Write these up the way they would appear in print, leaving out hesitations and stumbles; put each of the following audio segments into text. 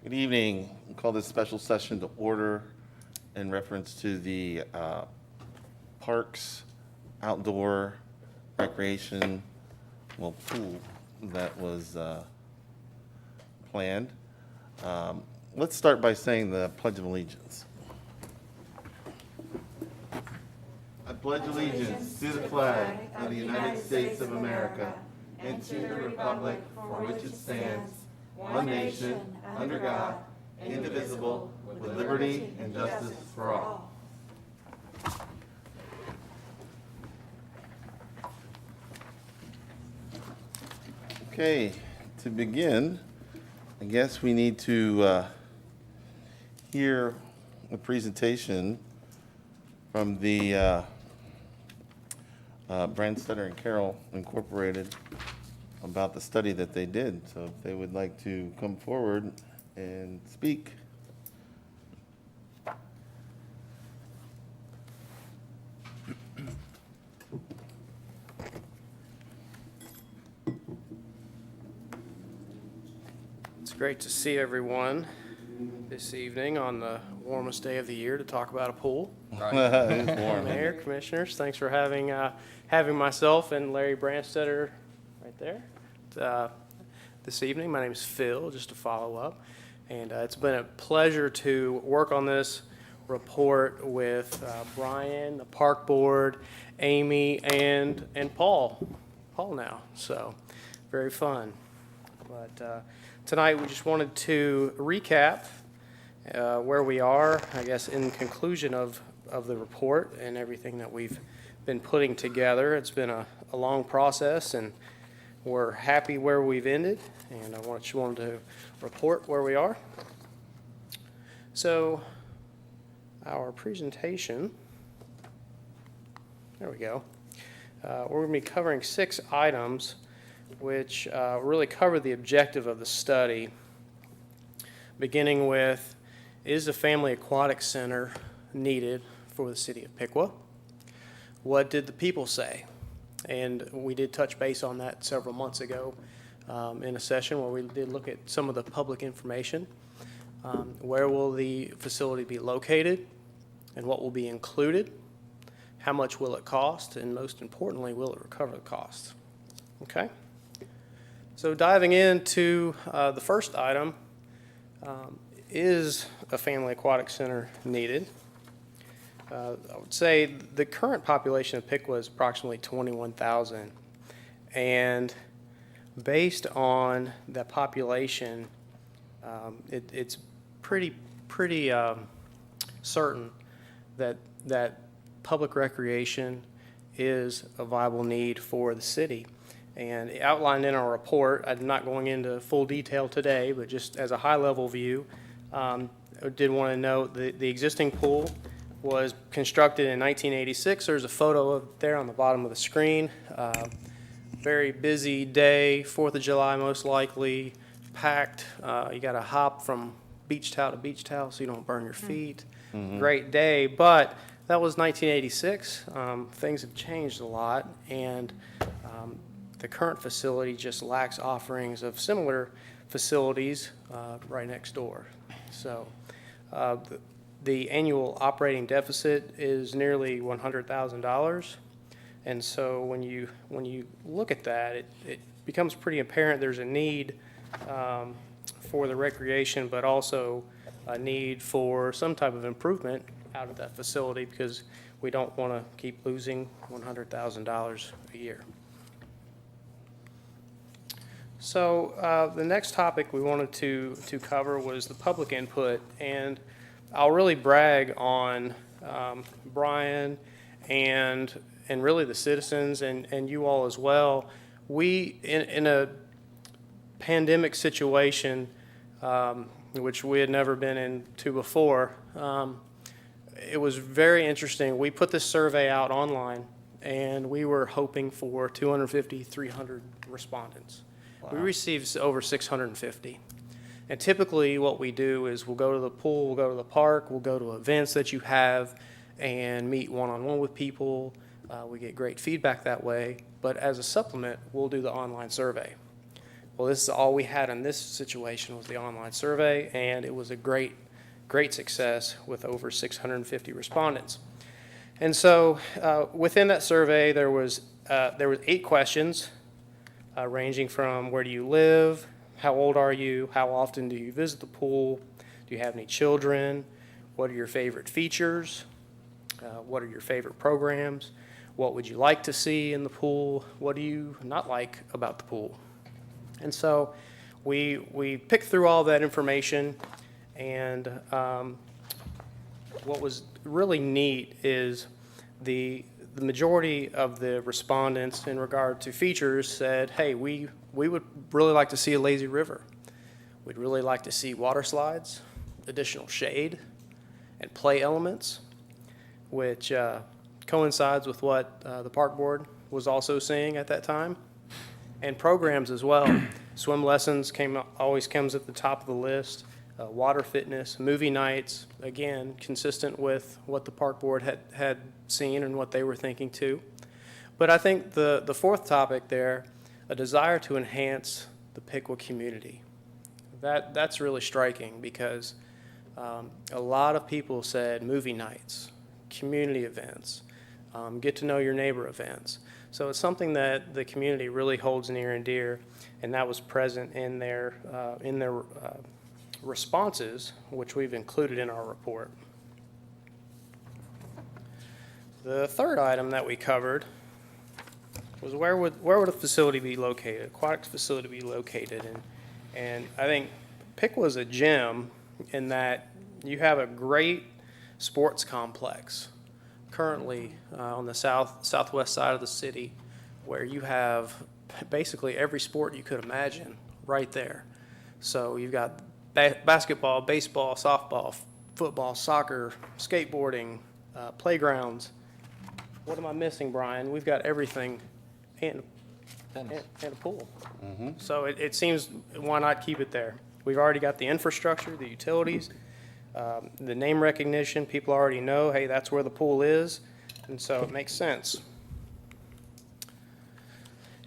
Good evening. We'll call this special session to order in reference to the parks, outdoor recreation, pool that was planned. Let's start by saying the Pledge of Allegiance. I pledge allegiance to the flag of the United States of America and to the republic for which it stands, one nation, under God, indivisible, with liberty and justice for all. Okay, to begin, I guess we need to hear a presentation from the Brandstetter and Carroll Incorporated about the study that they did. So if they would like to come forward and speak. It's great to see everyone this evening on the warmest day of the year to talk about a pool. It's warm. Mayor, commissioners, thanks for having myself and Larry Brandstetter right there this evening. My name is Phil, just to follow up. And it's been a pleasure to work on this report with Brian, the park board, Amy, and Paul now. So very fun. But tonight we just wanted to recap where we are, I guess, in conclusion of the report and everything that we've been putting together. It's been a long process, and we're happy where we've ended, and I just wanted to report where we are. So our presentation, there we go. We're going to be covering 6 items which really cover the objective of the study, beginning with, is a family aquatic center needed for the city of Piqua? What did the people say? And we did touch base on that several months ago in a session where we did look at some of the public information. Where will the facility be located, and what will be included? How much will it cost? And most importantly, will it recover the costs? Okay? So diving into the first item, is a family aquatic center needed? I would say the current population of Piqua is approximately 21,000, and based on that population, it's pretty certain that public recreation is a viable need for the city. And outlined in our report, I'm not going into full detail today, but just as a high-level view, I did want to note the existing pool was constructed in 1986. There's a photo of there on the bottom of the screen. Very busy day, 4th of July most likely, packed. You got to hop from beach towel to beach towel so you don't burn your feet. Mm-hmm. Great day, but that was 1986. Things have changed a lot, and the current facility just lacks offerings of similar facilities right next door. So the annual operating deficit is nearly $100,000. And so when you look at that, it becomes pretty apparent there's a need for the recreation, but also a need for some type of improvement out of that facility, because we don't want to keep losing $100,000 a year. So the next topic we wanted to cover was the public input, and I'll really brag on Brian and really the citizens and you all as well. We, in a pandemic situation, which we had never been into before, it was very interesting. We put this survey out online, and we were hoping for 250, 300 respondents. Wow. We received over 650. And typically what we do is we'll go to the pool, we'll go to the park, we'll go to events that you have and meet one-on-one with people. We get great feedback that way. But as a supplement, we'll do the online survey. Well, this is all we had in this situation was the online survey, and it was a great success with over 650 respondents. And so within that survey, there was 8 questions ranging from where do you live, how old are you, how often do you visit the pool, do you have any children, what are your favorite features, what are your favorite programs, what would you like to see in the pool, what do you not like about the pool. And so we picked through all that information, and what was really neat is the majority of the respondents in regard to features said, hey, we would really like to see a lazy river. We'd really like to see water slides, additional shade, and play elements, which coincides with what the park board was also seeing at that time. And programs as well. Swim lessons always comes at the top of the list. Water fitness, movie nights, again, consistent with what the park board had seen and what they were thinking too. But I think the 4th topic there, a desire to enhance the Piqua community. That's really striking because a lot of people said movie nights, community events, get to know your neighbor events. So it's something that the community really holds near and dear, and that was present in their responses, which we've included in our report. The 3rd item that we covered was where would a facility be located, aquatic facility be located, and I think Piqua is a gem in that you have a great sports complex currently on the southwest side of the city, where you have basically every sport you could imagine right there. So you've got basketball, baseball, softball, football, soccer, skateboarding, playgrounds. What am I missing, Brian? We've got everything and a pool. Mm-hmm. So it seems, why not keep it there? We've already got the infrastructure, the utilities, the name recognition. People already know, hey, that's where the pool is, and so it makes sense.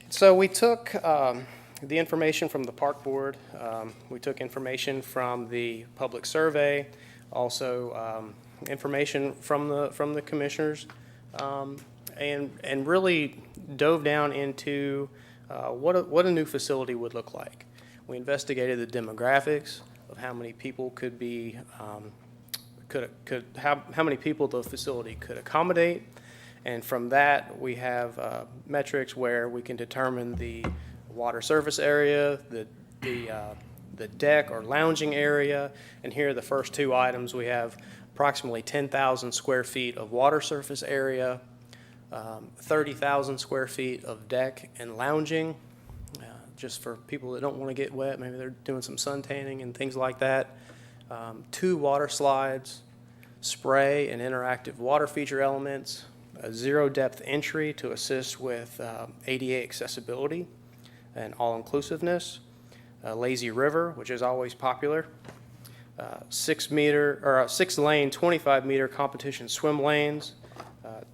So we took the information from the park board. We took information from the public survey, also information from the commissioners, and really dove down into what a new facility would look like. We investigated the demographics of how many people could be, how many people the facility could accommodate, and from that we have metrics where we can determine the water surface area, the deck or lounging area, and here are the first 2 items. We have approximately 10,000 square feet of water surface area, 30,000 square feet of deck and lounging, just for people that don't want to get wet. Maybe they're doing some sun tanning and things like that. 2 water slides, spray and interactive water feature elements, a 0 depth entry to assist with ADA accessibility and all-inclusiveness, a lazy river, which is always popular, 6 lane, 25 meter competition swim lanes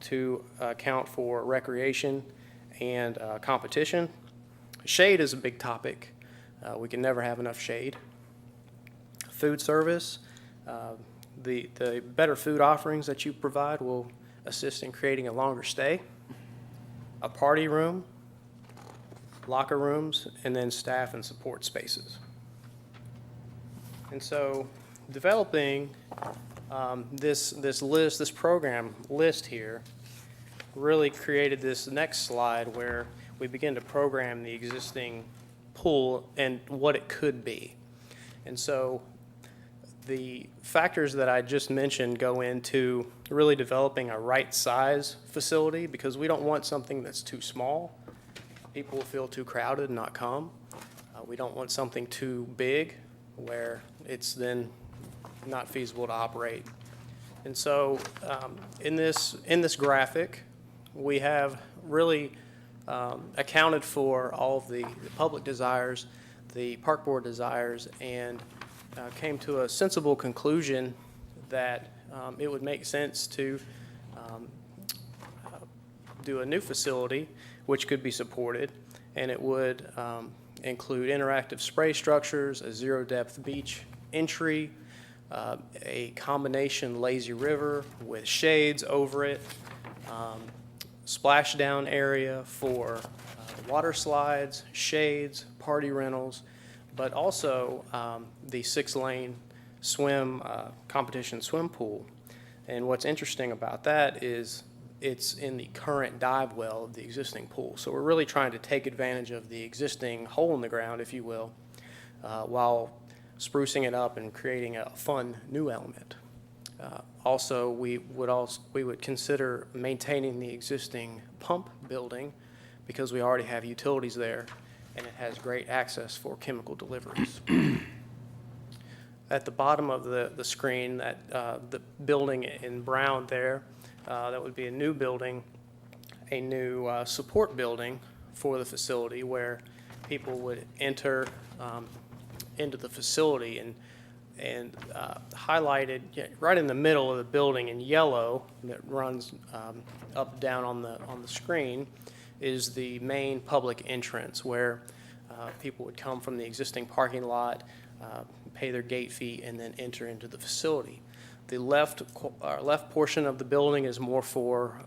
to account for recreation and competition. Shade is a big topic. We can never have enough shade. Food service, the better food offerings that you provide will assist in creating a longer stay. A party room, locker rooms, and then staff and support spaces. And so developing this program list here really created this next slide where we begin to program the existing pool and what it could be. And so the factors that I just mentioned go into really developing a right size facility, because we don't want something that's too small. People will feel too crowded and not come. We don't want something too big where it's then not feasible to operate. And so in this graphic, we have really accounted for all of the public desires, the park board desires, and came to a sensible conclusion that it would make sense to do a new facility which could be supported, and it would include interactive spray structures, a zero-depth beach entry, a combination lazy river with shades over it, splashdown area for water slides, shades, party rentals, but also the 6-lane swim competition swim pool. And what's interesting about that is it's in the current dive well of the existing pool. So we're really trying to take advantage of the existing hole in the ground, if you will, while sprucing it up and creating a fun new element. Also, we would consider maintaining the existing pump building because we already have utilities there and it has great access for chemical deliveries. At the bottom of the screen, the building in brown there, that would be a new building, a new support building for the facility where people would enter into the facility, and highlighted right in the middle of the building in yellow that runs up down on the screen is the main public entrance where people would come from the existing parking lot, pay their gate fee, and then enter into the facility. The left portion of the building is more for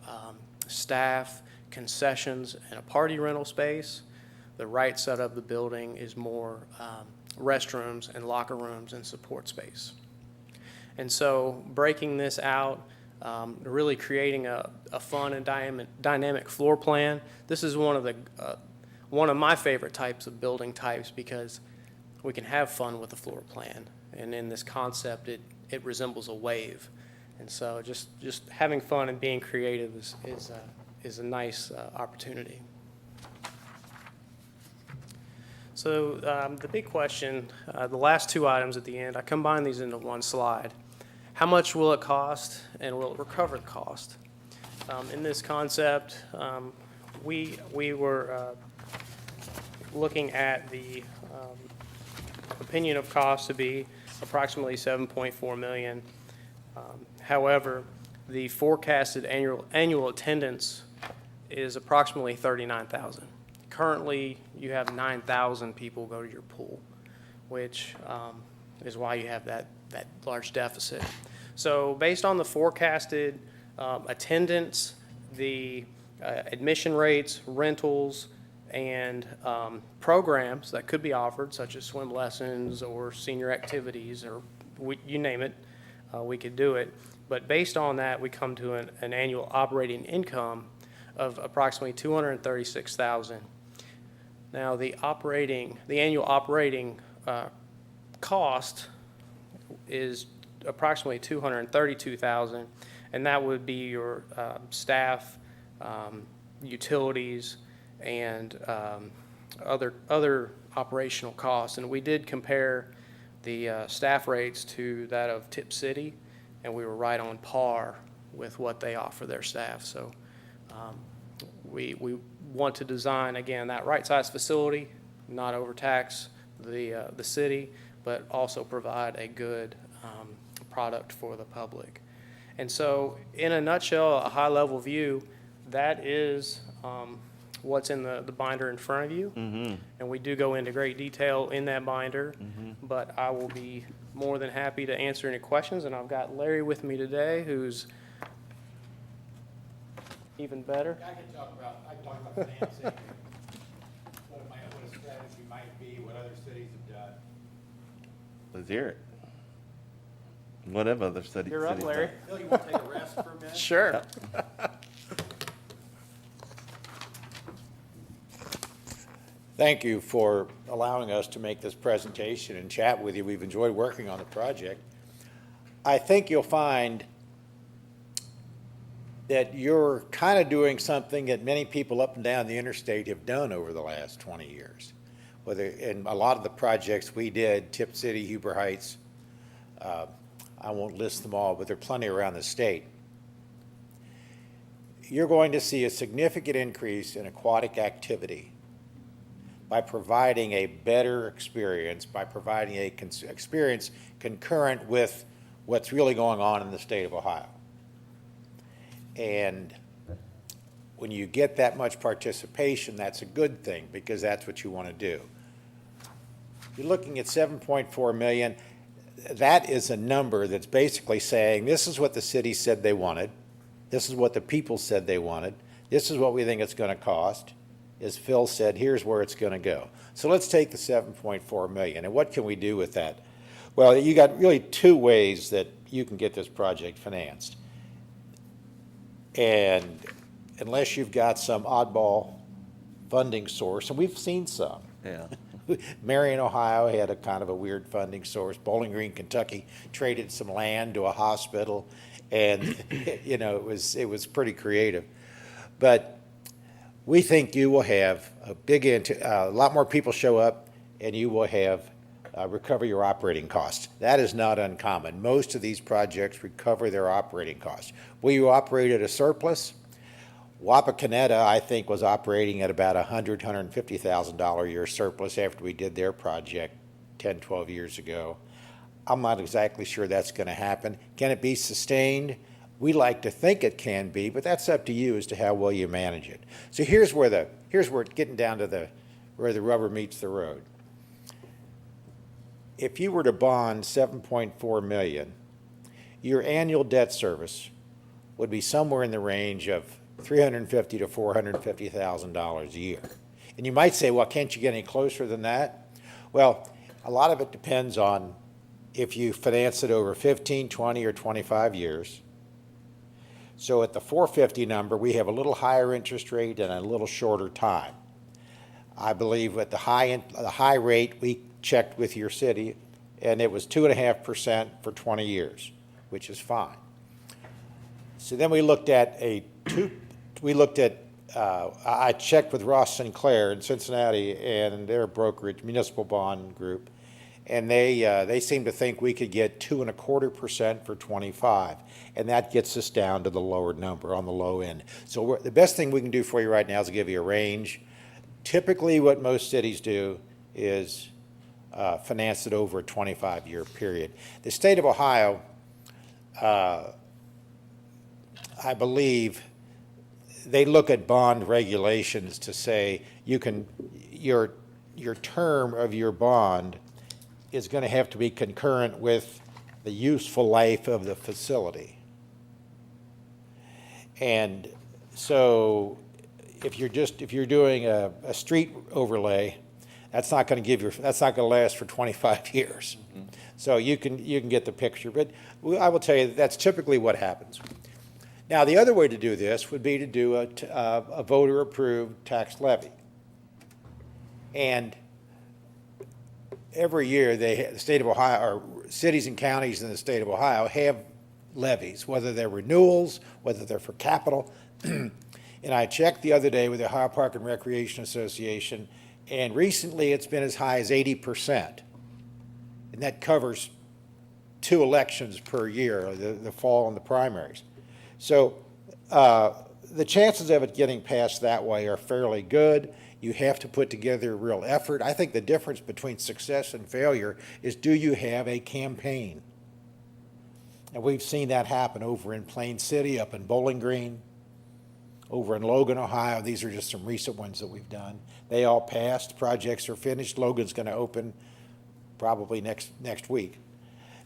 staff, concessions, and a party rental space. The right side of the building is more restrooms and locker rooms and support space. And so breaking this out, really creating a fun and dynamic floor plan. This is one of my favorite types of building types because we can have fun with the floor plan. And in this concept, it resembles a wave. And so just having fun and being creative is a nice opportunity. So the big question, the last two items at the end, I combine these into one slide. How much will it cost and will it recover the cost? In this concept, we were looking at the opinion of cost to be approximately $7.4 million. However, the forecasted annual attendance is approximately 39,000. Currently, you have 9,000 people go to your pool, which is why you have that large deficit. So based on the forecasted attendance, the admission rates, rentals, and programs that could be offered, such as swim lessons or senior activities, or you name it, we could do it. But based on that, we come to an annual operating income of approximately $236,000. Now, the annual operating cost is approximately $232,000, and that would be your staff, utilities, and other operational costs. And we did compare the staff rates to that of Tip City, and we were right on par with what they offer their staff. So we want to design, again, that right-sized facility, not overtax the city, but also provide a good product for the public. And so in a nutshell, a high-level view, that is what's in the binder in front of you. Mm-hmm. And we do go into great detail in that binder, but I will be more than happy to answer any questions. And I've got Larry with me today, who's even better. I can talk about financing, what a strategy might be, what other cities have done. Let's hear it. Whatever other study. You're up, Larry. Phil, you want to take a rest for a minute? Sure. Thank you for allowing us to make this presentation and chat with you. We've enjoyed working on the project. I think you'll find that you're kind of doing something that many people up and down the interstate have done over the last 20 years. Whether in a lot of the projects we did, Tip City, Huber Heights, I won't list them all, but there are plenty around the state. You're going to see a significant increase in aquatic activity by providing a better experience, by providing a experience concurrent with what's really going on in the state of Ohio. And when you get that much participation, that's a good thing because that's what you want to do. you're looking at 7.4 million. That is a number that's basically saying, this is what the city said they wanted. This is what the people said they wanted. This is what we think it's going to cost. As Phil said, here's where it's going to go. So let's take the 7.4 million, and what can we do with that? Well, you got really two ways that you can get this project financed. And unless you've got some oddball funding source, and we've seen some. Yeah. Marion, Ohio had a kind of a weird funding source. Bowling Green, Kentucky traded some land to a hospital, and you know, it was pretty creative. But we think you will have a lot more people show up, and you will have recover your operating costs. That is not uncommon. Most of these projects recover their operating costs. Will you operate at a surplus? Wapakoneta, I think, was operating at about $150,000 a year surplus after we did their project 10, 12 years ago. I'm not exactly sure that's going to happen. Can it be sustained? We like to think it can be, but that's up to you as to how well you manage it. So here's where it's getting down to where the rubber meets the road. If you were to bond $7.4 million, your annual debt service would be somewhere in the range of $350,000 to $450,000 a year. And you might say, well, can't you get any closer than that? Well, a lot of it depends on if you finance it over 15, 20, or 25 years. So at the 450 number, we have a little higher interest rate and a little shorter time. I believe at the high rate, we checked with your city, and it was 2.5% for 20 years, which is fine. So then we looked at I checked with Ross Sinclair in Cincinnati and their brokerage, municipal bond group, and they seem to think we could get 2.25% for 25, and that gets us down to the lower number on the low end. So the best thing we can do for you right now is give you a range. Typically, what most cities do is finance it over a 25-year period. The state of Ohio, I believe, they look at bond regulations to say your term of your bond is going to have to be concurrent with the useful life of the facility. And so if you're doing a street overlay, that's not going to last for 25 years. Mm-hmm. So you can get the picture, but I will tell you that's typically what happens. Now, the other way to do this would be to do a voter-approved tax levy. And every year, the state of Ohio, or cities and counties in the state of Ohio, have levies, whether they're renewals, whether they're for capital. And I checked the other day with the Ohio Park and Recreation Association, and recently it's been as high as 80%. And that covers 2 elections per year, the fall and the primaries. So the chances of it getting passed that way are fairly good. You have to put together a real effort. I think the difference between success and failure is, do you have a campaign? And we've seen that happen over in Plain City, up in Bowling Green, over in Logan, Ohio. These are just some recent ones that we've done. They all passed. Projects are finished. Logan's going to open probably next week.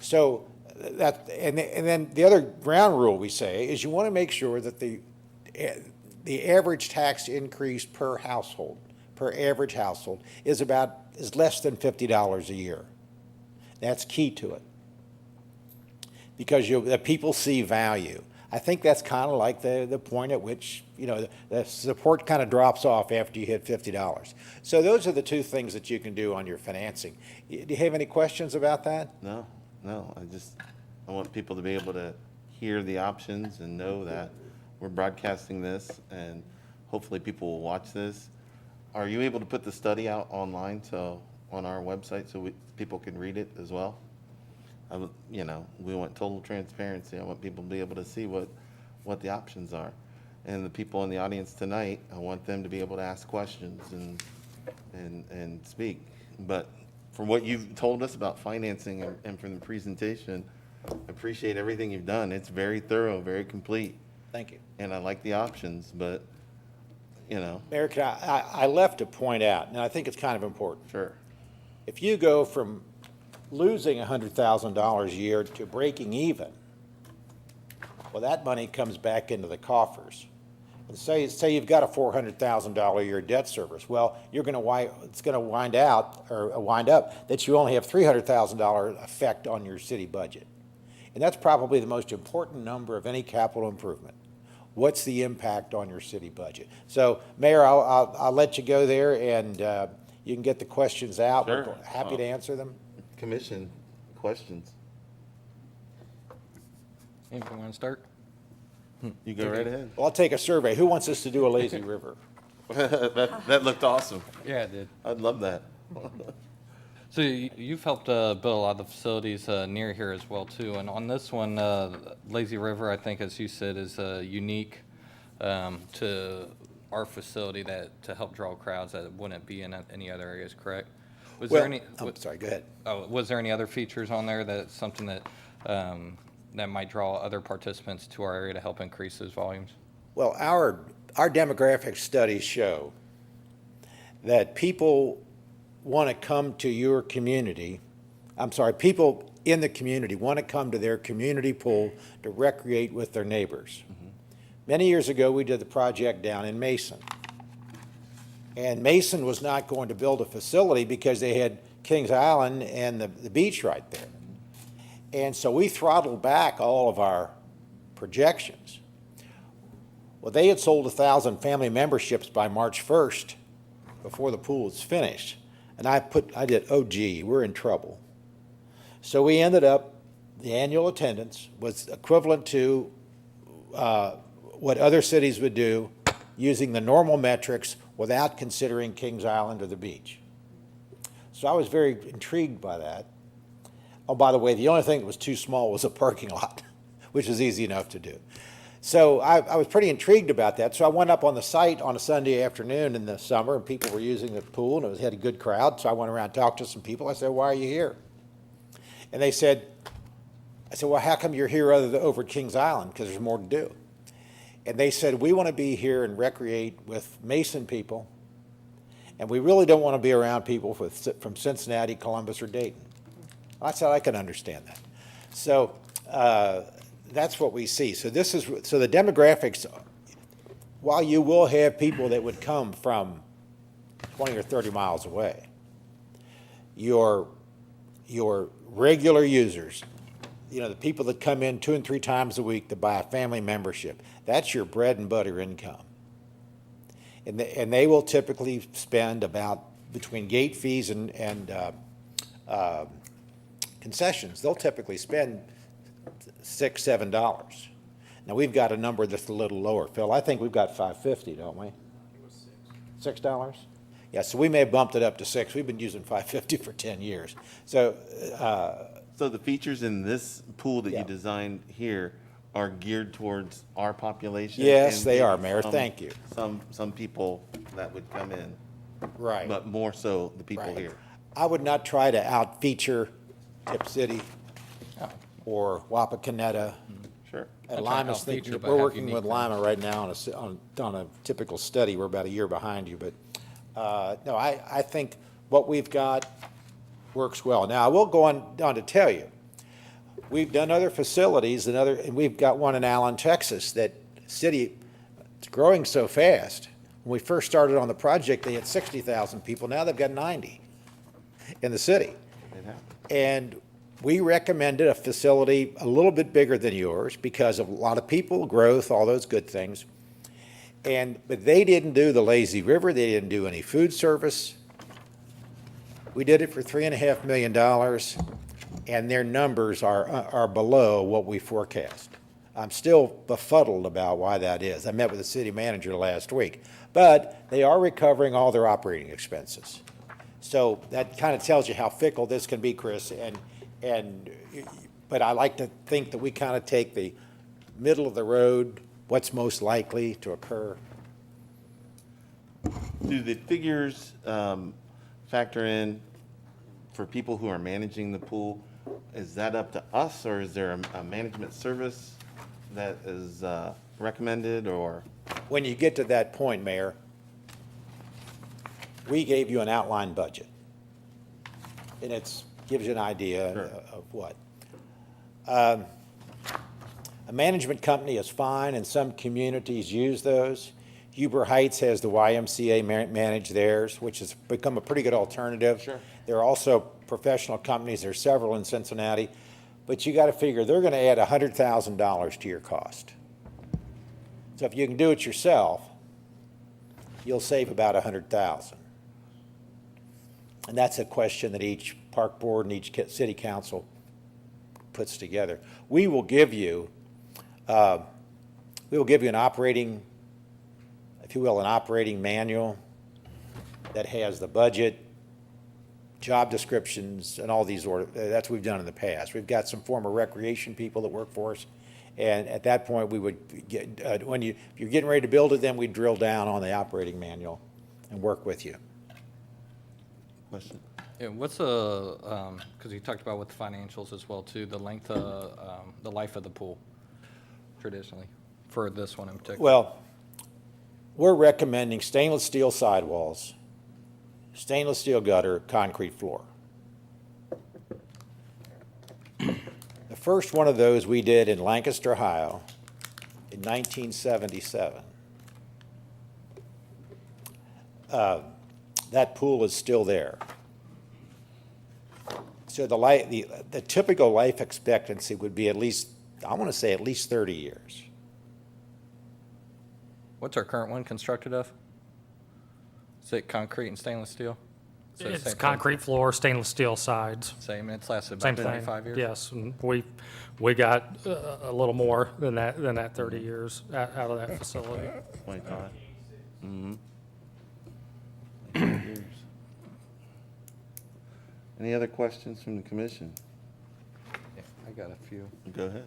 So and then the other ground rule we say is you want to make sure that the average tax increase per average household is less than $50 a year. That's key to it, because the people see value. I think that's kind of like the point at which, the support kind of drops off after you hit $50. So those are the 2 things that you can do on your financing. Do you have any questions about that? No. I want people to be able to hear the options and know that we're broadcasting this, and hopefully people will watch this. Are you able to put the study out online, on our website, so people can read it as well? We want total transparency. I want people to be able to see what the options are. And the people in the audience tonight, I want them to be able to ask questions and speak. But from what you've told us about financing and from the presentation, I appreciate everything you've done. It's very thorough, very complete. Thank you. And I like the options, but, Eric, I left to point out, and I think it's kind of important. Sure. If you go from losing $100,000 a year to breaking even, well, that money comes back into the coffers. And say you've got a $400,000 a year debt service. Well, it's going to wind up that you only have $300,000 effect on your city budget. And that's probably the most important number of any capital improvement. What's the impact on your city budget? So, Mayor, I'll let you go there, and you can get the questions out. Sure. We're happy to answer them. Commission, questions? Anybody want to start? You go right ahead. Well, I'll take a survey. Who wants us to do a lazy river? That looked awesome. Yeah, I did. I'd love that. So you've helped build a lot of the facilities near here as well too. And on this one, Lazy River, I think, as you said, is unique to our facility to help draw crowds that wouldn't be in any other areas. Correct? Was there any? I'm sorry. Go ahead. Oh, was there any other features on there that's something that that might draw other participants to our area to help increase those volumes? Well, our demographic studies show that people want to come to your community. People in the community want to come to their community pool to recreate with their neighbors. Mm-hmm. Many years ago, we did the project down in Mason. And Mason was not going to build a facility because they had Kings Island and the beach right there. And so we throttled back all of our projections. Well, they had sold 1,000 family memberships by March 1st before the pool was finished. And I did, oh gee, we're in trouble. So we ended up, the annual attendance was equivalent to what other cities would do using the normal metrics without considering Kings Island or the beach. So I was very intrigued by that. Oh, by the way, the only thing that was too small was a parking lot, which is easy enough to do. So I was pretty intrigued about that. So I went up on the site on a Sunday afternoon in the summer, and people were using the pool, and it had a good crowd. So I went around and talked to some people. I said, why are you here? And I said, well, how come you're here over at Kings Island? Because there's more to do. And they said, we want to be here and recreate with Mason people, and we really don't want to be around people from Cincinnati, Columbus, or Dayton. I said, I can understand that. So that's what we see. So the demographics, while you will have people that would come from 20 or 30 miles away, your regular users, the people that come in 2 and 3 times a week to buy a family membership, that's your bread and butter income. And they will typically spend about, between gate fees and concessions, they'll typically spend $6, $7. Now, we've got a number that's a little lower. Phil, I think we've got $5.50, don't we? $6? Yeah, so we may have bumped it up to $6. We've been using $5.50 for 10 years. So the features in this pool that Yeah. you designed here are geared towards our population? yes, and they are, maybe Mayor. Thank you. Some people that would come in, Right. but more so the people Right. here. I would not try to out-feature Tip City or Wapakoneta. Sure. And I'll try to Lima's out-feature, thinking, but we're have working unique with Lima right now on a typical study. We're about a year behind you, but no, I think what we've got works well. Now, I will go on to tell you, we've done other facilities and we've got one in Allen, Texas, that city, it's growing so fast. When we first started on the project, they had 60,000 people. Now they've got 90 in the city. It happened. And we recommended a facility a little bit bigger than yours because of a lot of people, growth, all those good things. But they didn't do the lazy river. They didn't do any food service. We did it for $3.5 million, and their numbers are below what we forecast. I'm still befuddled about why that is. I met with the city manager last week. But they are recovering all their operating expenses. So that kind of tells you how fickle this can be, Chris. But I like to think that we kind of take the middle of the road, what's most likely to occur. Do the figures factor in for people who are managing the pool? Is that up to us, or is there a management service that is recommended, or? When you get to that point, Mayor, we gave you an outline budget. and it's, gives you an idea Sure. of what. A management company is fine, and some communities use those. Huber Heights has the YMCA manage theirs, which has become a pretty good alternative. Sure. There are also professional companies, there are several in Cincinnati, but you got to figure they're going to add $100,000 to your cost. So if you can do it yourself, you'll save about $100,000. And that's a question that each park board and each city council puts together. We will give you an operating, if you will, an operating manual that has the budget, job descriptions, and all these that's what we've done in the past. We've got some former recreation people that work for us, and at that point, we would get, if you're getting ready to build it, then we'd drill down on the operating manual and work with you. Question? Yeah, what's the, because you talked about with the financials as well too, the length of, the life of the pool traditionally, for this one in particular? Well, we're recommending stainless steel sidewalls, stainless steel gutter, concrete floor. The first one of those we did in Lancaster, Ohio in 1977. That pool is still there. So the typical life expectancy would be at least, I want to say at least 30 years. What's our current one constructed of? Is it concrete and stainless steel? So It's same concrete floor, stainless steel sides. thing? Same, and it's lasted Same about thing. 25 years? Yes, and we got a little more than that 30 years out of that facility. 25. Mm-hmm. Years. Any other questions from the commission? Yeah, I got a few. Go ahead.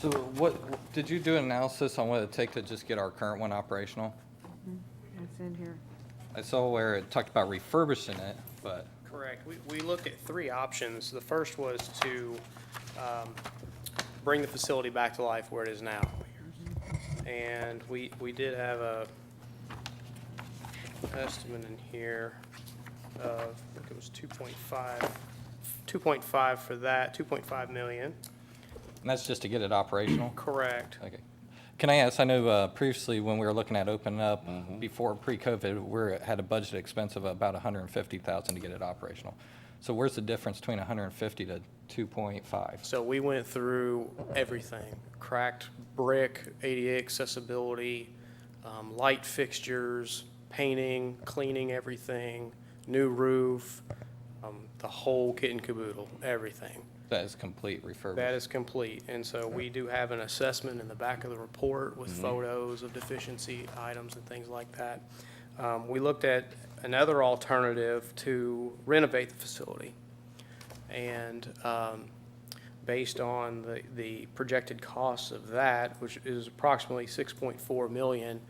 So what, did you do an analysis on what it'd take to just get our current one operational? It's in here. I saw where it talked about refurbishing it, but Correct. We looked at three options. The first was to bring the facility back to life where it is now. And we did have a estimate in here of, I think it was 2.5 for that, 2.5 million. and that's just to get it operational? Correct. Okay. Can I ask, I know previously when we were looking at opening up, before pre-COVID, we had a budget expense of about $150,000 to get it operational. So where's the difference between 150 to 2.5? So we went through everything, cracked brick, ADA accessibility, light fixtures, painting, cleaning everything, new roof, the whole kit and caboodle, everything. That is complete refurbishment. That is complete. And so we do have an assessment in the back of the report with photos of deficiency items and things like that. We looked at another alternative to renovate the facility. And based on the projected costs of that, which is approximately $6.4 million,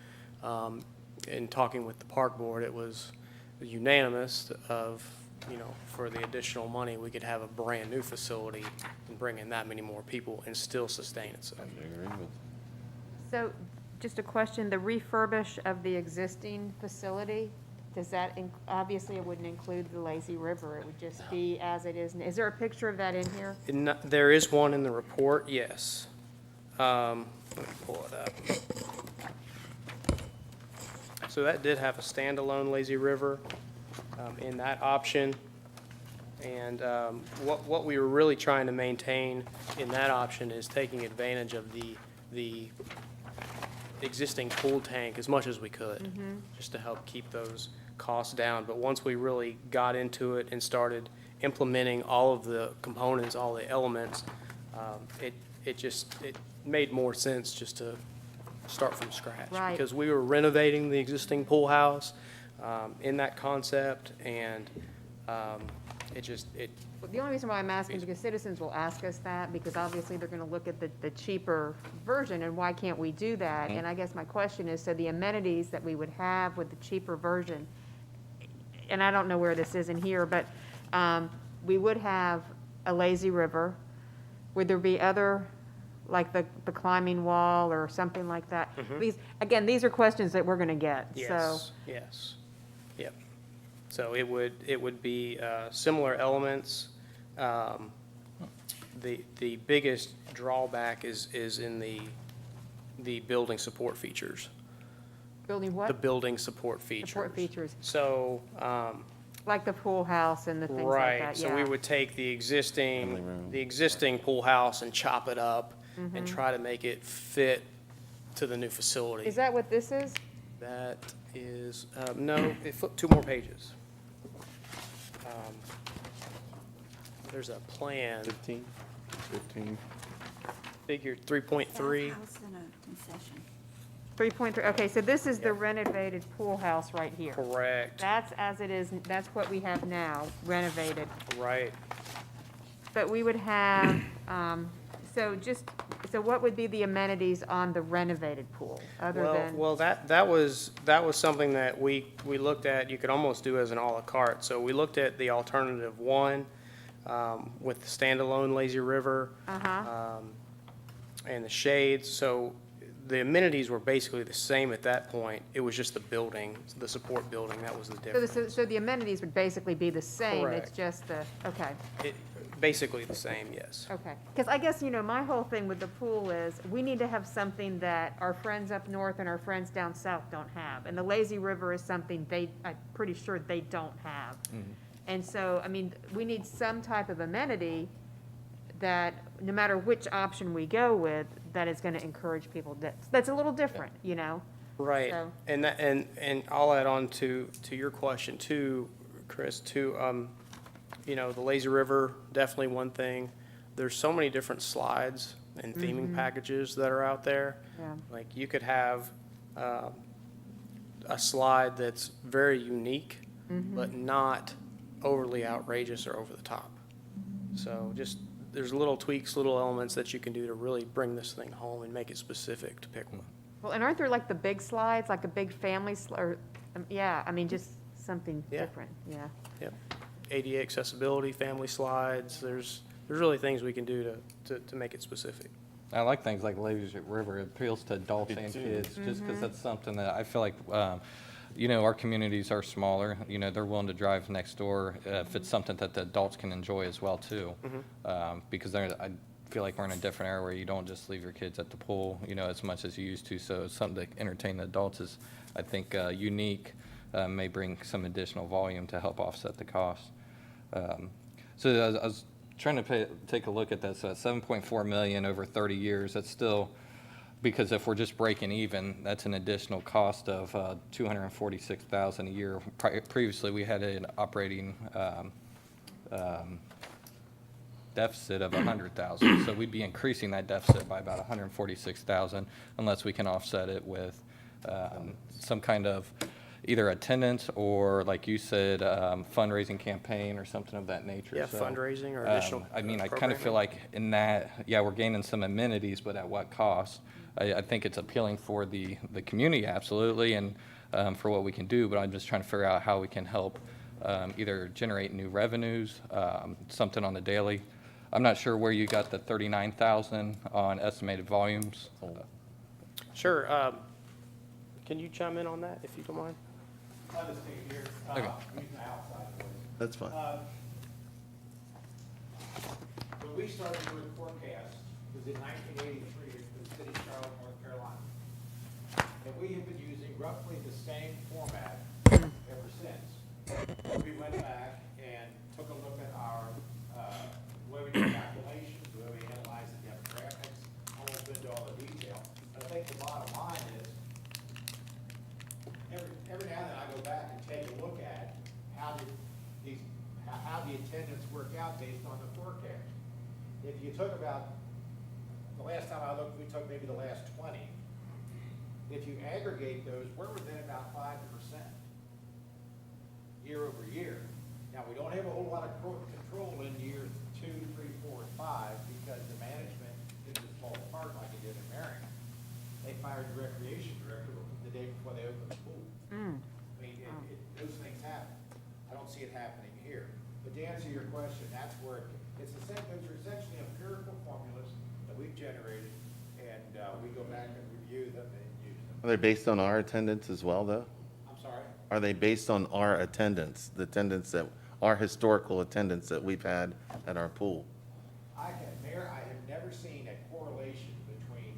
in talking with the park board, it was unanimous of, for the additional money, we could have a brand-new facility and bring in that many more people and still sustain itself. I agree with. So, just a question, the refurbish of the existing facility, does that, obviously it wouldn't include the lazy river, it would just be as it is. Is there a picture of that in here? There is one in the report, yes. Let me pull it up. So that did have a standalone lazy river in that option. And what we were really trying to maintain in that option is taking advantage of the existing pool tank as much as we could, just to help keep those costs down. But once we really got into it and started implementing all of the components, all the elements, it made more sense just to start from scratch. Right. Because we were renovating the existing pool house in that concept, and Well, the only reason why I'm asking is because citizens will ask us that, because obviously they're gonna look at the cheaper version, and why can't we do that? And I guess my question is, so the amenities that we would have with the cheaper version, and I don't know where this is in here, but we would have a lazy river. Would there be other, like the climbing wall or something like that? These are questions that we're gonna get, so. yes, yep. So it would be similar elements. The biggest drawback is in the building support features. Building The what? building support features. Support features, So, like the pool house and the things like right, that, so we yeah. would take the Family room. existing pool house and chop it up and try to make it fit to the new facility. Is that what this is? That is, no, flip 2 more pages. There's a plan, 15? figure 3.3. House and a concession. 3.3, okay, so this is the renovated pool house right here. Correct, That's as it is, that's what we have now, renovated. right. But we would have, so what would be the amenities on the renovated pool, other than? Well, that was something that we looked at, you could almost do as an à la carte. So we looked at the alternative one, with the standalone lazy river. And the shades, so the amenities were basically the same at that point. It was just the building, the support building, that was the difference. So the amenities would basically be the same, it's Correct. just the, okay. Basically the same, yes. Okay, because I guess, my whole thing with the pool is, we need to have something that our friends up north and our friends down south don't have. And the lazy river is something I'm pretty sure they don't have. And so, we need some type of amenity that, no matter which option we go with, that is gonna encourage people, that's a little different, Right, So- and I'll add on to your question too, Chris, the lazy river, definitely one thing. There's so many different slides and theming packages that are out there. Yeah. Like, you could have a slide that's very unique, but not overly outrageous or over the top. So there's little tweaks, little elements that you can do to really bring this thing home and make it specific to Piqua. Well, and aren't there like the big slides, like a big family, just something Yeah. different, yeah. Yep. ADA accessibility, family slides, there's really things we can do to make it specific. I like things like Lazy River. It appeals to adults and kids, just because that's something that I feel like, our communities are smaller. They're willing to drive next door if it's something that the adults can enjoy as well too. Because I feel like we're in a different area where you don't just leave your kids at the pool, as much as you used to. So something to entertain the adults is, I think, unique. May bring some additional volume to help offset the cost. So I was trying to take a look at that. So at 7.4 million over 30 years, that's still, because if we're just breaking even, that's an additional cost of $246,000 a year. Previously, we had an operating deficit of $100,000. So we'd be increasing that deficit by about $146,000 unless we can offset it with some kind of either attendance or, like you said, fundraising campaign or something of that nature. Yeah, So, fundraising or additional I kind of programming. feel like in that, yeah, we're gaining some amenities, but at what cost? I think it's appealing for the community, absolutely, and for what we can do, but I'm just trying to figure out how we can help either generate new revenues, something on the daily. I'm not sure where you got the 39,000 on estimated volumes. Sure, can you chime in on that, if you don't mind? I'll just take it here. Okay. Using the outside voice. That's fine. When we started doing forecasts, it was in 1983 for the city of Charlotte, North Carolina. And we have been using roughly the same format ever since. We went back and took a look at our revenue calculations, the way we analyzed the demographics. I won't go into all the detail, but I think the bottom line is, every now and then I go back and take a look at how the attendance work out based on the forecast. If you took about, the last time I looked, we took maybe the last 20. If you aggregate those, we're within about 5% year over year. Now, we don't have a whole lot of control in years 2, 3, 4, and 5 because the management didn't just fall apart like it did in Marion. They fired the recreation director the day before they opened the pool. I mean, those things happen. I don't see it happening here. But to answer your question, that's where those are essentially empirical formulas that we've generated, and we go back and review them and use them. Are they based on our attendance as well, though? I'm sorry? are they based on our attendance, the attendance that, our historical attendance that we've had at our pool? Mayor, I have never seen a correlation between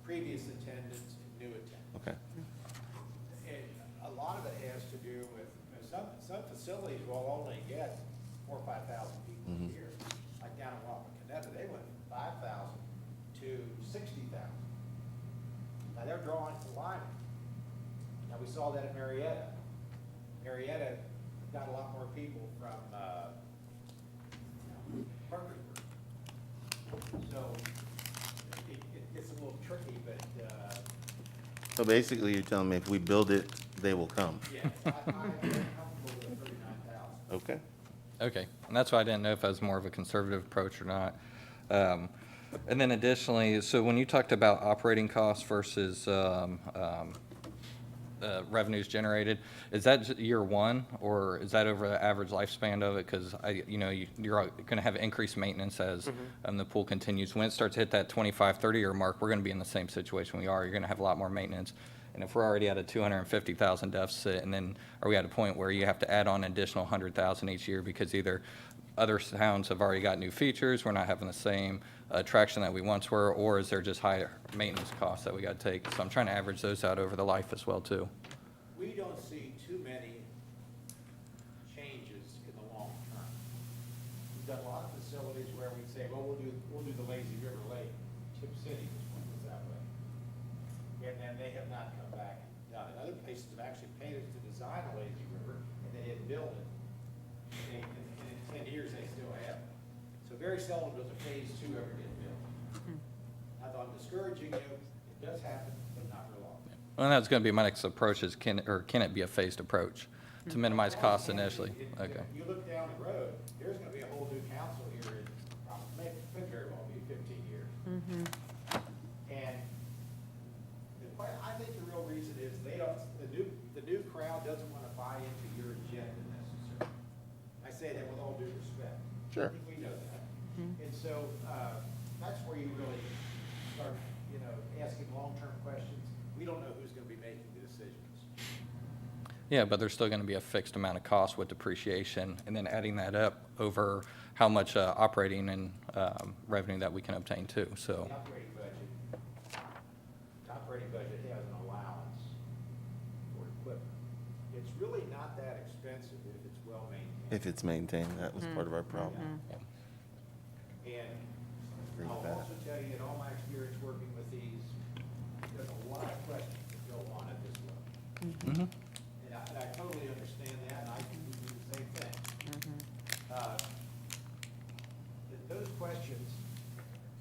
previous attendance and new attendance. Okay. A lot of it has to do with, some facilities will only get 4,000 or 5,000 people a year. Like down in Wapakoneta, they went from 5,000 to 60,000. Now they're drawing the line. Now we saw that at Marietta. Marietta got a lot more people from Parkersburg. So it gets a little tricky, but So basically, you're telling me if we build it, they will come? yeah, I'm comfortable with 39,000. Okay. Okay, and that's why I didn't know if that was more of a conservative approach or not. And then additionally, so when you talked about operating costs versus revenues generated, is that year one, or is that over the average lifespan of it? Because you're going to have increased maintenance as the pool continues. When it starts to hit that 25, 30-year mark, we're going to be in the same situation we are. You're going to have a lot more maintenance. And if we're already at a 250,000 deficit, and then are we at a point where you have to add on an additional 100,000 each year because either other towns have already got new features, we're not having the same traction that we once were, or is there just higher maintenance costs that we got to take? So I'm trying to average those out over the life as well, too. We don't see too many changes in the long term. We've got a lot of facilities where we say, well, we'll do the Lazy River Lake. Tip City was one was that way. And then they have not come back and done it. Other places have actually paid us to design a Lazy River, and they didn't build it. And in 10 years, they still have. So very seldom does a phase 2 ever get built. Now, I'm discouraging you, it does happen, but not real often. Well, that's going to be my next approach is can it be a phased approach to minimize costs initially? Okay. You look down the road, there's gonna be a whole new council here in, could very well be 15 years. And I think the real reason is the new crowd doesn't wanna buy into your agenda necessarily. I say that with all due respect. Sure. I think we know that. And so, that's where you really start, asking long-term questions. We don't know who's gonna be making the decisions. Yeah, but there's still going to be a fixed amount of cost with depreciation, and then adding that up over how much operating and revenue that we can obtain too. So. The operating budget has an allowance for equipment. It's really not that expensive if it's well maintained. If it's maintained, that was part of our problem. And Agree with I'll that. also tell you, in all my experience working with these, there's a lot of questions that go on at this level. And I totally understand that, and I can do the same thing. Those questions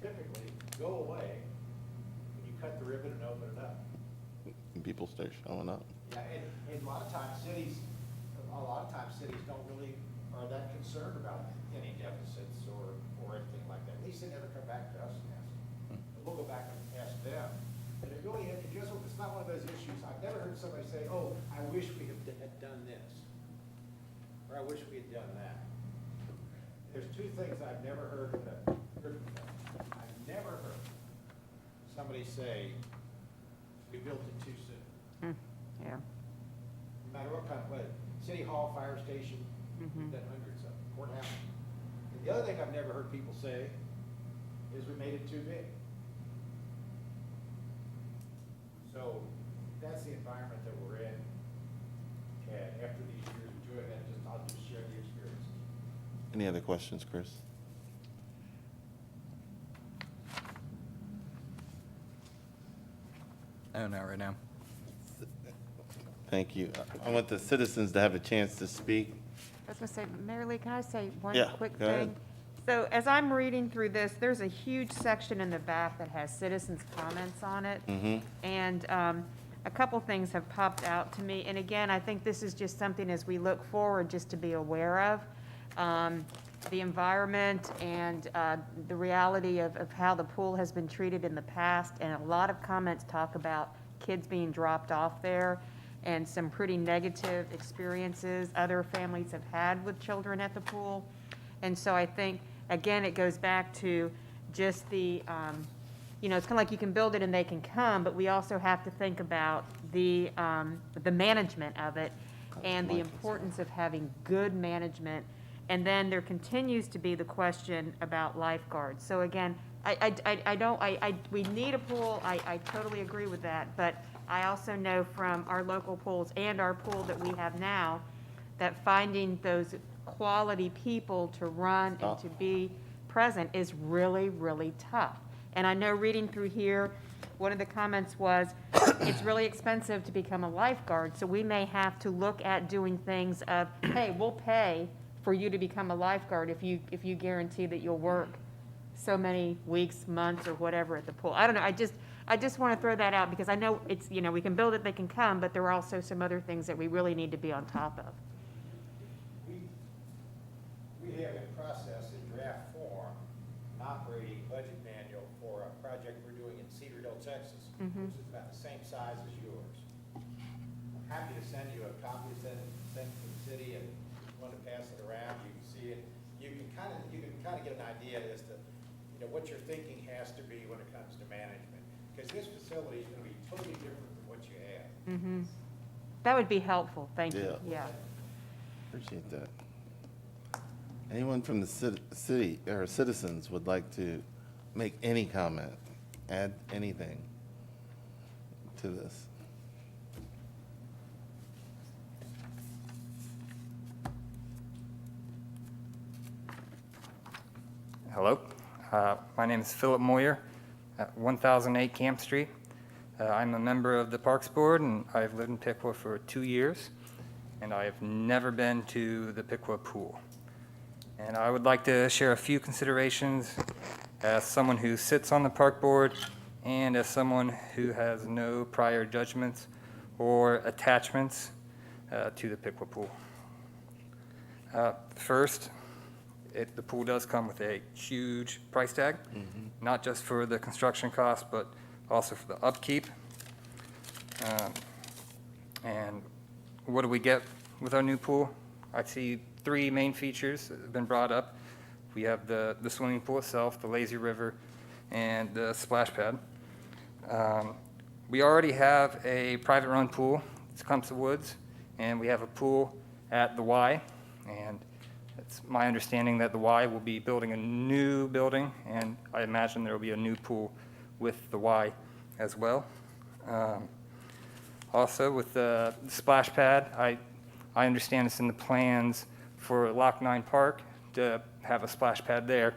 typically go away when you cut the ribbon and open it up. And people start showing up. Yeah, and a lot of times cities don't really, are that concerned about any deficits or anything like that. At least they never come back to us and ask. And we'll go back and ask them. But it really, it's not one of those issues. I've never heard somebody say, oh, I wish we had done this. Or I wish we had done that. There's two things I've never heard I've never heard somebody say, we built it too soon. Yeah. No matter what kind of, City Hall, fire station, we've done hundreds of them, courthouse. And the other thing I've never heard people say is we made it too big. So that's the environment that we're in. And after these years of doing that, I'll just share the experience. Any other questions, Chris? Oh, not right now. Thank you. I want the citizens to have a chance to speak. I was gonna say, Mary Lee, can I say one Yeah, quick go ahead. thing? So as I'm reading through this, there's a huge section in the back that has citizens' comments on it. And a couple things have popped out to me. And again, I think this is just something as we look forward, just to be aware of. The environment and the reality of how the pool has been treated in the past. And a lot of comments talk about kids being dropped off there and some pretty negative experiences other families have had with children at the pool. And so I think, again, it goes back to just the, it's kind of like you can build it and they can come, but we also have to think about the management of it and the importance of having good management. And then there continues to be the question about lifeguards. So again, we need a pool, I totally agree with that, but I also know from our local pools and our pool that we have now, that finding those quality people to run and to be present is really, really tough. And I know reading through here, one of the comments was, it's really expensive to become a lifeguard, so we may have to look at doing things of, hey, we'll pay for you to become a lifeguard if you guarantee that you'll work so many weeks, months, or whatever at the pool. I don't know, I just want to throw that out, because I know it's, we can build it, they can come, but there are also some other things that we really need to be on top of. We have in process in draft form an operating budget manual for a project we're doing in Cedarville, Texas, which is about the same size as yours. I'm happy to send you a copy, send it to the city, and if you want to pass it around, you can see it. You can kind of get an idea as to what your thinking has to be when it comes to management, because this facility is going to be totally different from what you have. That would be helpful, thank you, Yeah. yeah. Appreciate that. Anyone from the city or citizens would like to make any comment, add anything to this? Hello, my name is Philip Moyer at 1008 Camp Street. I'm a member of the Parks Board, and I've lived in Piqua for 2 years, and I have never been to the Piqua pool. And I would like to share a few considerations as someone who sits on the Park Board and as someone who has no prior judgments or attachments to the Piqua pool. First, the pool does come with a huge price tag, not just for the construction cost, but also for the upkeep. And what do we get with our new pool? I see 3 main features that have been brought up. We have the swimming pool itself, the lazy river, and the splash pad. We already have a private run pool, it's Clumps of Woods, and we have a pool at the Y, and it's my understanding that the Y will be building a new building, and I imagine there will be a new pool with the Y as well. Also, with the splash pad, I understand it's in the plans for Loch 9 Park to have a splash pad there.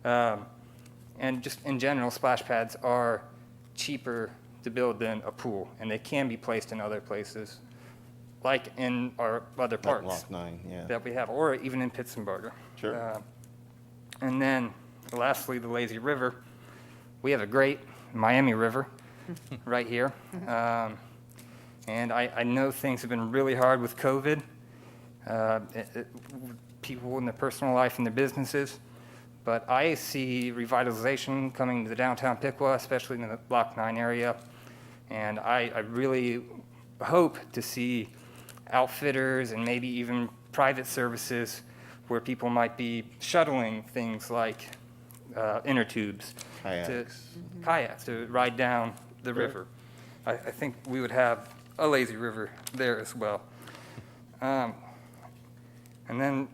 And just in general, splash pads are cheaper to build than a pool, and they can be placed in other places, like in our other Like parks Loch 9, yeah. that we have, or even in Pittsburgh. Sure. And then lastly, the lazy river. We have a great Miami River right here. And I know things have been really hard with COVID, people in their personal life and their businesses, but I see revitalization coming to the downtown Piqua, especially in the Loch 9 area, and I really hope to see outfitters and maybe even private services where people might be shuttling things like inner tubes, kayaks to ride down the river. I think we would have a lazy river there as well. And then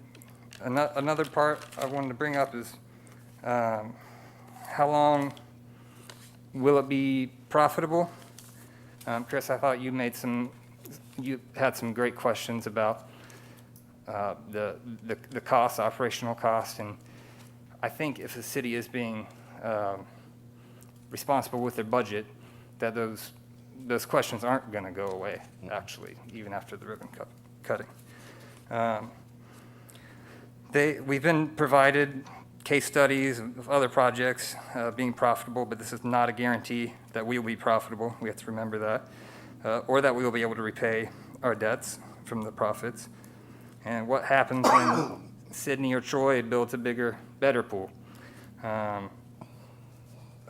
another part I wanted to bring up is how long will it be profitable? Chris, I thought you had some great questions about the cost, operational cost, and I think if the city is being responsible with their budget, that those questions aren't going to go away, actually, even after the ribbon cutting. We've been provided case studies of other projects being profitable, but this is not a guarantee that we will be profitable. We have to remember that, or that we will be able to repay our debts from the profits. And what happens when Sydney or Troy builds a bigger, better pool?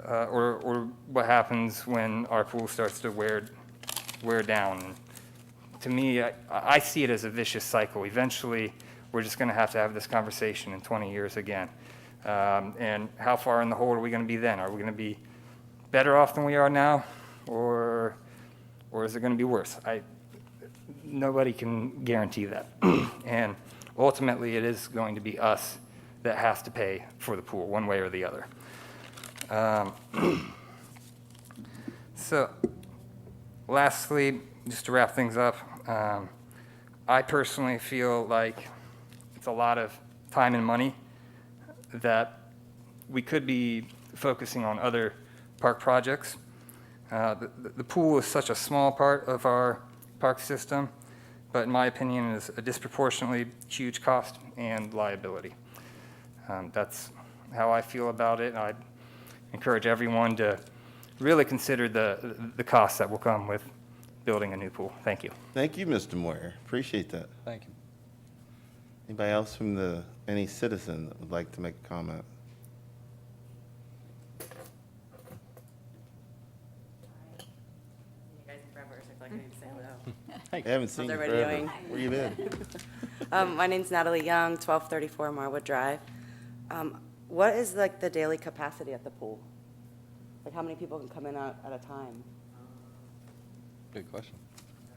Or what happens when our pool starts to wear down? To me, I see it as a vicious cycle. Eventually, we're just going to have this conversation in 20 years again. And how far in the hole are we going to be then? Are we going to be better off than we are now, or or is it going to be worse? Nobody can guarantee that. And ultimately, it is going to be us that has to pay for the pool, one way or the other. So, lastly, just to wrap things up, I personally feel like it's a lot of time and money that we could be focusing on other park projects. The pool is such a small part of our park system, but in my opinion, is a disproportionately huge cost and liability. That's how I feel about it. I encourage everyone to really consider the costs that will come with building a new pool. Thank you. Thank you, Mr. Moyer. Appreciate that. Thank you. Anybody else from any citizen that would like to make a comment? You guys forever, so I feel like I need to say hello. I haven't seen you How's everybody forever. doing? Where you been? My name's Natalie Young, 1234 Marwood Drive. What is like the daily capacity at the pool? Like how many people can come in at a time? Good question.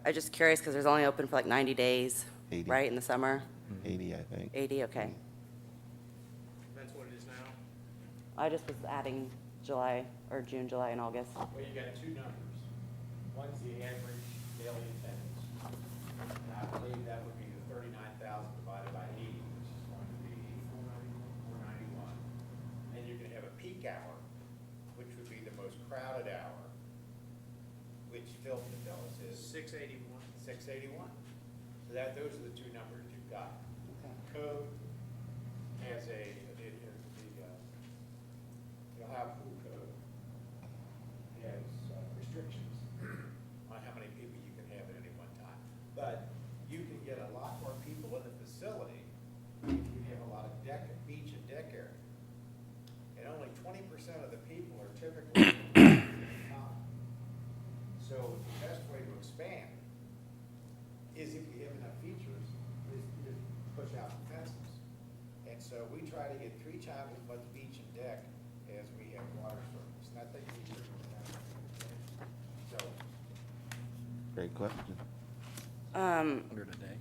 I'm just curious because there's only open for like 90 days, 80. right, in the summer? 80, I think. 80, okay. That's what it is now? I just was adding July, or June, July, and August. Well, you got two numbers. One's the average daily attendance. And I believe that would be the 39,000 divided by 80, which is going to be 491. And you're going to have a peak hour, which would be the most crowded hour, which Phil can tell us is 681. 681. So those are the two numbers you've got. Okay. Code has the Ohio Pool Code has restrictions on how many people you can have at any one time. But you can get a lot more people in the facility if you have a lot of beach and deck area. And only 20% of the people are typically so the best way to expand is if you have enough features, is to push out the fences. And so we try to get 3 times as much beach and deck as we have water surface. And I think we should do that. So, Great question. 100 a day.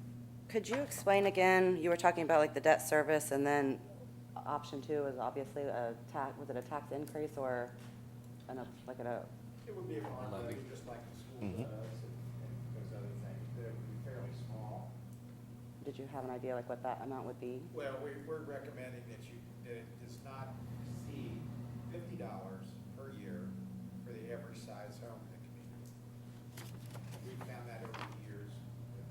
Could you explain again, you were talking about like the debt service and then option 2 is obviously a tax, was it a tax increase or it would be a bond levy, just like the school does and those other things. They would be fairly small. did you have an idea like what that amount would be? Well, we're recommending that it does not exceed $50 per year for the average size home in the community. We've found that over the years,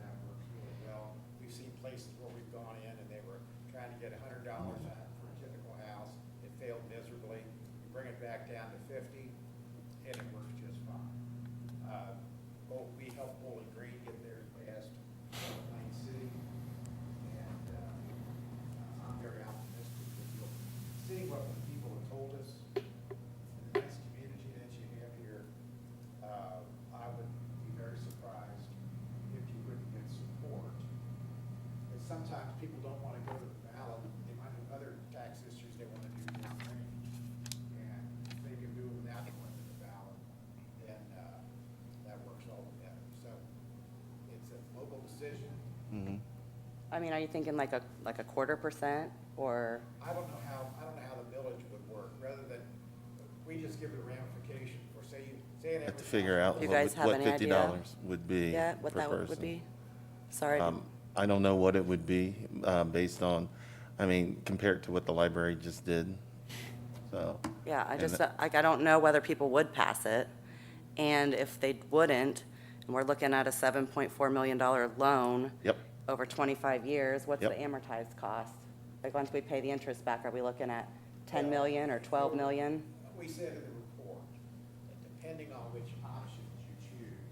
that works really well. We've seen places where we've gone in and they were trying to get $100 out for a typical house. It failed miserably. You bring it back down to 50, and it works just fine. We helped Bowling Green get theirs passed, Plain City, and I'm very optimistic that seeing what the people have told us, the nice community that you have here, I would be very surprised if you wouldn't get support. And sometimes people don't want to go to the ballot. They might have other tax issues they want to do downrange. And if they can do it without going to the ballot, then that works all together. So it's a local decision. I mean, are you thinking like a 1/4% or, I don't know how the village would work, rather than, we just give it a ramification for say an Have to figure out You what guys have what any idea? $50 would be yeah, what per that would person. be? Sorry. I don't know what it would be based on, compared to what the library just did. So, Yeah, I and just, that- like, I don't know whether people would pass it. And if they wouldn't, and we're looking at a $7.4 million loan yep, over 25 years, what's the Yep. amortized cost? Like, once we pay the interest back, are we looking at 10 million or 12 million? We said in the report, that depending on which options you choose,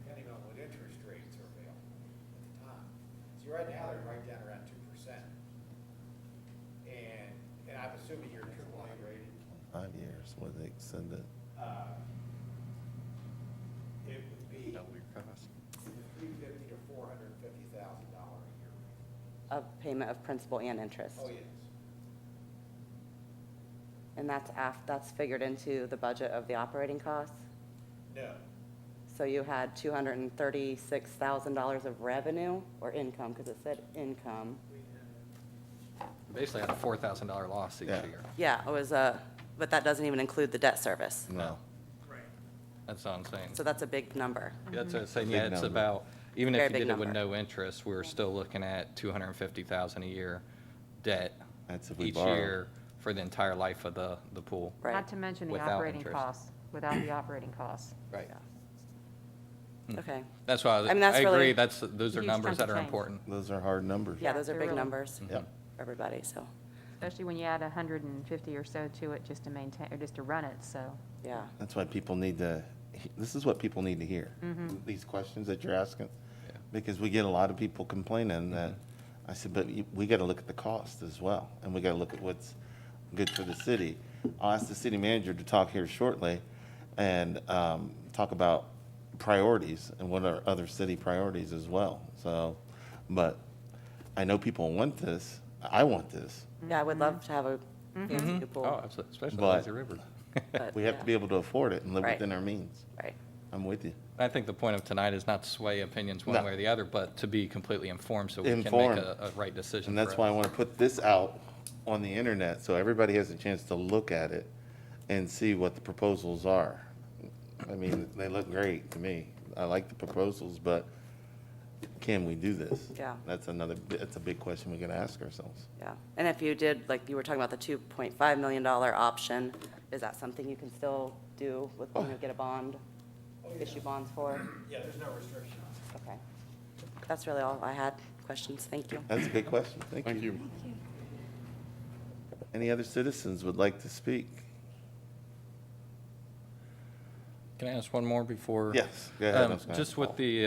depending on what interest rates are available at the time. See, right now, they're right down around 2%. And I'm assuming you're AAA rated. 5 years, what they said that. It would be Double your cost. $350,000 to $450,000 a year. Of payment of principal and interest? Oh, yes. And that's figured into the budget of the operating costs? No. so you had $236,000 of revenue or income, because it said income. Basically had a $4,000 loss each Yeah. year. Yeah, it was, but that doesn't even include the debt service. No. That's what I'm saying. So that's a big number. That's what I'm saying, Big yeah, it's number. about, even Very if you big did it with number. no interest, we were still looking at $250,000 a year debt That's if we each borrow. year for the entire life of the pool. Right. Not to mention the Without operating interest. costs, without the operating costs. Right. Okay. That's why, I mean, that's I really- agree, those are Huge numbers chunk that of are change. important. Those are hard numbers. Yeah, those are they're big really- numbers Yep. for everybody, so, Especially when you add 150 or so to it just to maintain, or just to run it, so. yeah. That's why people need to, this is what people need to hear. These questions that you're asking. Yeah. Because we get a lot of people complaining that, I said, but we got to look at the cost as well. And we got to look at what's good for the city. I'll ask the city manager to talk here shortly and talk about priorities and what are other city priorities as well. So, but I know people want this. I want this. Yeah, I would love to have a fancy new pool. Oh, absolutely, especially But- Lazy River. but, We have to yeah, be able to afford it and live Right. within our means. Right. I'm with you. I think the point of tonight is not to sway opinions one No. way or the other, but to be completely informed so we can make Informed. a right decision. And that's for why I us. want to put this out on the internet so everybody has a chance to look at it and see what the proposals are. I mean, they look great to me. I like the proposals, but can we do this? Yeah. That's a big question we gotta ask ourselves. Yeah. And if you did, like you were talking about the $2.5 million option, is that something you can still do with, get a bond, issue bonds for? Yeah, there's no restriction on it. Okay. That's really all I had. Questions? Thank you. That's a good question. Thank you. Any other citizens would like to speak? Can I ask one more before? Yes, go ahead. I was gonna Just with the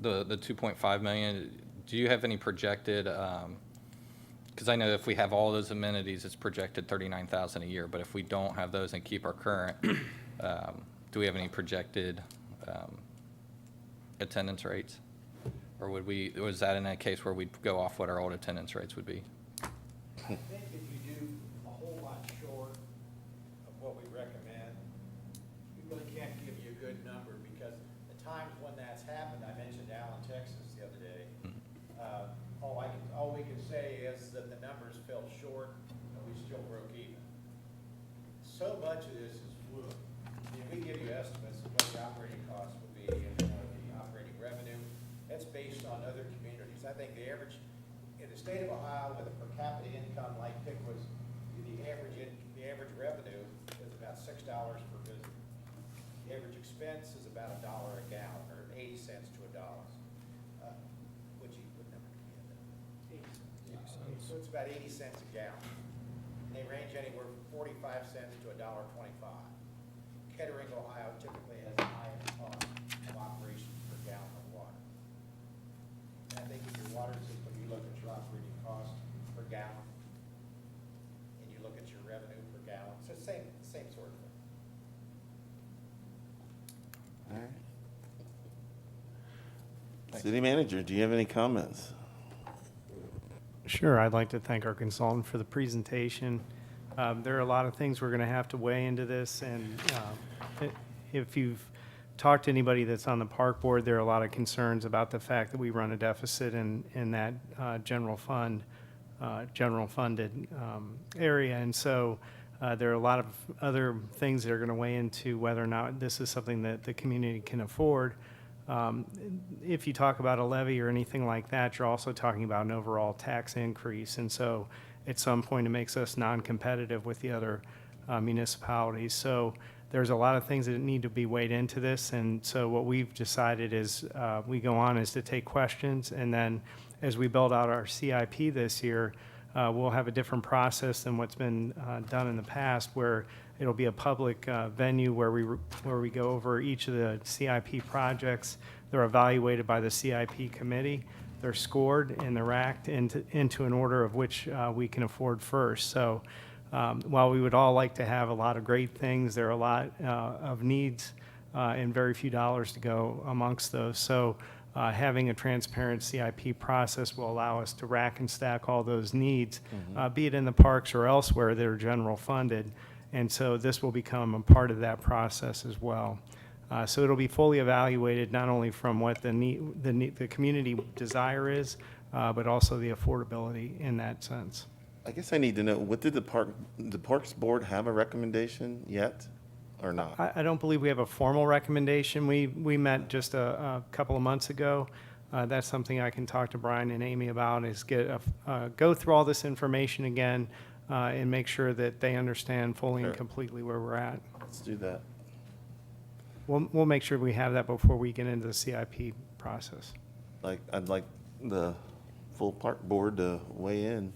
2.5 million, do you have any projected, because I know if we have all those amenities, it's projected 39,000 a year, but if we don't have those and keep our current, do we have any projected attendance rates? Or was that in a case where we'd go off what our old attendance rates would be? I think if you do a whole lot short of what we recommend, we really can't give you a good number, because the times when that's happened, I mentioned Allen, Texas the other day. All we can say is that the numbers fell short and we still broke even. So much of this is fluid. I mean, we give you estimates of what the operating costs would be and what the operating revenue. That's based on other communities. I think the average, in the state of Ohio, with a per capita income like Piqua's, the average revenue is about $6 per visit. The average expense is about $1 a gallon, or 80 cents to $1. Which you would never get that. 80 cents. So it's about 80 cents a gallon. And they range anywhere from 45 cents to $1.25. Kettering, Ohio typically has the highest cost of operation per gallon of water. And I think in your water system, you look at your operating cost per gallon, and you look at your revenue per gallon, so same sort of thing. All right. City manager, do you have any comments? Sure, I'd like to thank our consultant for the presentation. There are a lot of things we're going to have to weigh into this, and if you've talked to anybody that's on the park board, there are a lot of concerns about the fact that we run a deficit in that general funded area, and so there are a lot of other things that are going to weigh into whether or not this is something that the community can afford. If you talk about a levy or anything like that, you're also talking about an overall tax increase. And so at some point, it makes us non-competitive with the other municipalities. So there's a lot of things that need to be weighed into this. And so what we've decided is we go on is to take questions. And then as we build out our CIP this year, we'll have a different process than what's been done in the past, where it'll be a public venue where we go over each of the CIP projects. They're evaluated by the CIP committee. They're scored and they're ranked into an order of which we can afford first. So while we would all like to have a lot of great things, there are a lot of needs and very few dollars to go amongst those. So having a transparent CIP process will allow us to rack and stack all those needs, be it in the parks or elsewhere that are general funded. And so this will become a part of that process as well. So it'll be fully evaluated, not only from what the community desire is, but also the affordability in that sense. I guess I need to know, what did the Parks Board have a recommendation yet, or not? I don't believe we have a formal recommendation. We met just a couple of months ago. That's something I can talk to Brian and Amy about, is go through all this information again and make sure that they understand fully and Sure. completely where we're at. Let's do that. We'll make sure we have that before we get into the CIP process. I'd like the full Park Board to weigh in,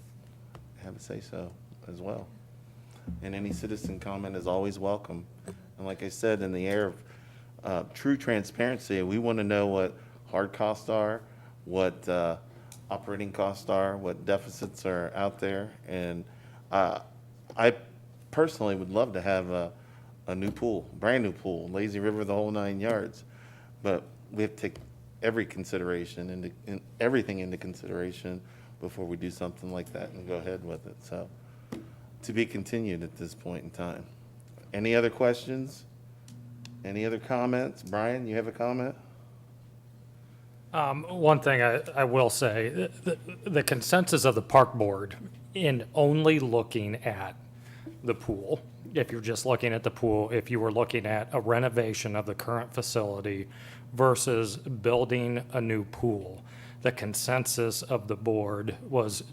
have a say-so as well. And any citizen comment is always welcome. And like I said, in the air of true transparency, we want to know what hard costs are, what operating costs are, what deficits are out there. And I personally would love to have a new pool, brand new pool, lazy river, the whole 9 yards. But we have to take every consideration everything into consideration before we do something like that and go ahead with it. So to be continued at this point in time. Any other questions? Any other comments? Brian, you have a comment? One thing I will say, the consensus of the park board in only looking at the pool, if you're just looking at the pool, if you were looking at a renovation of the current facility versus building a new pool, the consensus of the board was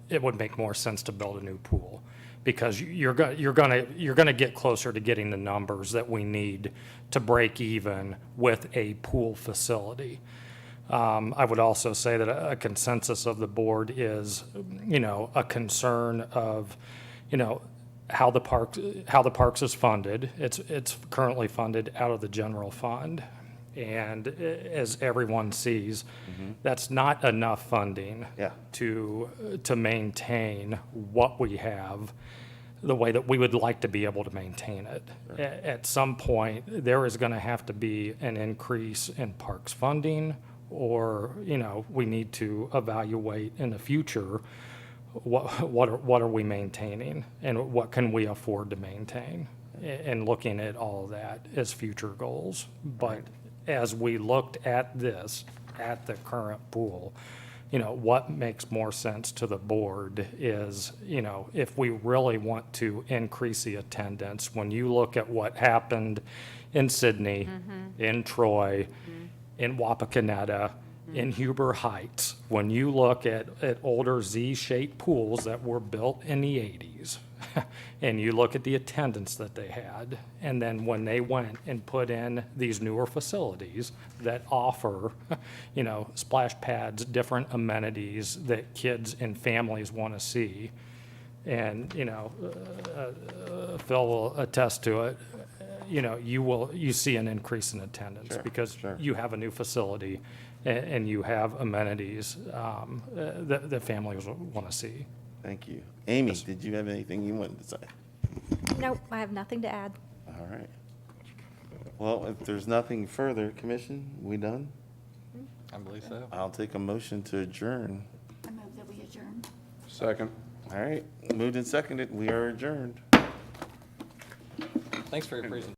it would make more sense to build a new pool, because you're gonna get closer to getting the numbers that we need to break even with a pool facility. I would also say that a consensus of the board is, a concern of, how the parks is funded. It's currently funded out of the general fund. And as everyone sees, that's not enough funding Yeah. to maintain what we have the way that we would like to be able to maintain it. At some point, there is going to have to be an increase in parks funding, or, we need to evaluate in the future, what are we maintaining and what can we afford to maintain, and looking at all of that as future goals. But as we looked at this, at the current pool, what makes more sense to the board is, if we really want to increase the attendance, when you look at what happened in Sydney, in Troy, in Wapakoneta, in Huber Heights, when you look at older Z-shaped pools that were built in the 80s, and you look at the attendance that they had, and then when they went and put in these newer facilities that offer, splash pads, different amenities that kids and families want to see, and, Phil will attest to it, you see an increase in attendance, Sure, because sure. you have a new facility and you have amenities that families want to see. Thank you. Amy, did you have anything you wanted to say? Nope, I have nothing to add. All right. Well, if there's nothing further, Commission, we done? I believe so. I'll take a motion to adjourn. I move that we adjourn. Second. All right, moved and seconded, we are adjourned. Thanks for your presentation.